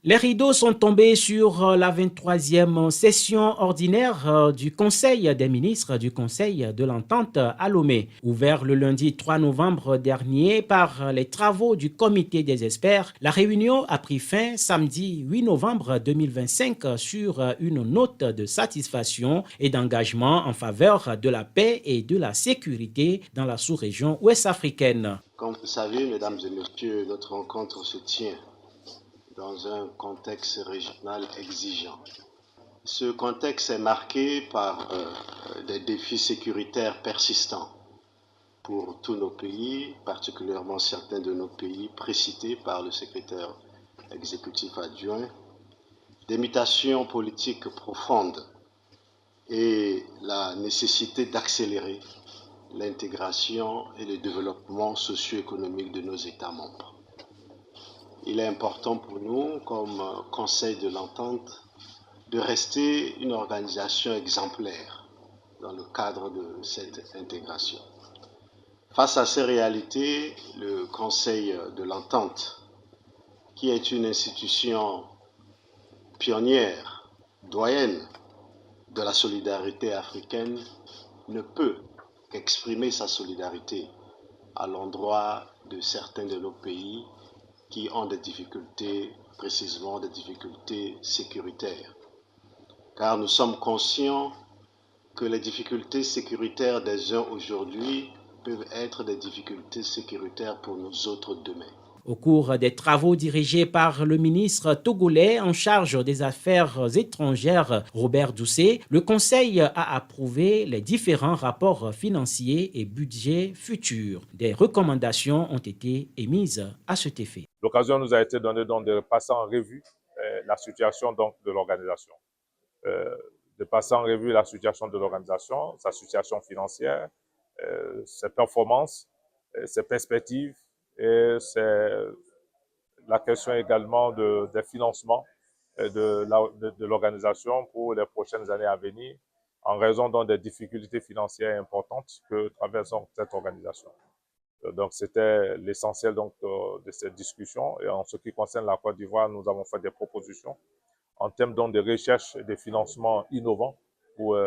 Les rideaux sont tombés sur la 23e session ordinaire du Conseil des ministres du Conseil de l'Entente à Lomé. Ouvert le lundi 3 novembre dernier par les travaux du comité des experts, la réunion a pris fin samedi 8 novembre 2025 sur une note de satisfaction et d'engagement en faveur de la paix et de la sécurité dans la sous-région ouest-africaine. Comme vous le savez, mesdames et messieurs, notre rencontre se tient dans un contexte régional exigeant. Ce contexte est marqué par des défis sécuritaires persistants pour tous nos pays, particulièrement certains de nos pays précités par le secrétaire exécutif adjoint, des mutations politiques profondes et la nécessité d'accélérer l'intégration et le développement socio-économique de nos États membres. Il est important pour nous, comme Conseil de l'Entente, de rester une organisation exemplaire dans le cadre de cette intégration. Face à ces réalités, le Conseil de l'Entente, qui est une institution pionnière, doyenne de la solidarité africaine, ne peut qu'exprimer sa solidarité à l'endroit de certains de nos pays qui ont des difficultés, précisément des difficultés sécuritaires. Car nous sommes conscients que les difficultés sécuritaires des uns aujourd'hui peuvent être des difficultés sécuritaires pour nous autres demain. Au cours des travaux dirigés par le ministre togolais en charge des Affaires étrangères, Robert Doucet, le Conseil a approuvé les différents rapports financiers et budgets futurs. Des recommandations ont été émises à cet effet. L'occasion nous a été donnée donc de passer en revue la situation donc, de l'organisation. De passer en revue la situation de l'organisation, sa situation financière, ses performances, ses perspectives, et c'est la question également des financements de l'organisation pour les prochaines années à venir, en raison donc des difficultés financières importantes que traverse cette organisation. Donc, c'était l'essentiel donc de cette discussion. Et en ce qui concerne la Côte d'Ivoire, nous avons fait des propositions en termes donc de recherche et de financement innovants pour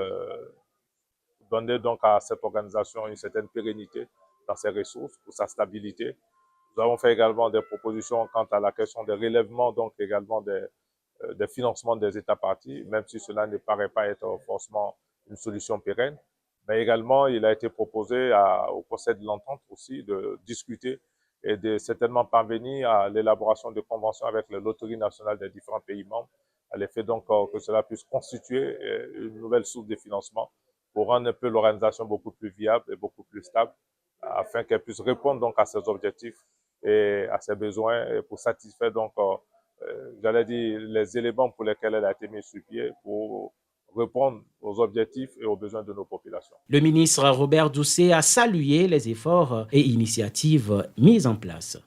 donner donc à cette organisation une certaine pérennité dans ses ressources, pour sa stabilité. Nous avons fait également des propositions quant à la question des relèvements, donc également des financements des États parties, même si cela ne paraît pas être forcément une solution pérenne. Mais également, il a été proposé au Conseil de l'Entente aussi de discuter et de certainement parvenir à l'élaboration de conventions avec les loteries nationales des différents pays membres, à l'effet donc que cela puisse constituer une nouvelle source de financement pour rendre un peu l'organisation beaucoup plus viable et beaucoup plus stable, afin qu'elle puisse répondre donc à ses objectifs et à ses besoins, et pour satisfaire donc, j'allais dire, les éléments pour lesquels elle a été mise sur pied, pour répondre aux objectifs et aux besoins de nos populations. Le ministre Robert Doucet a salué les efforts et initiatives mises en place.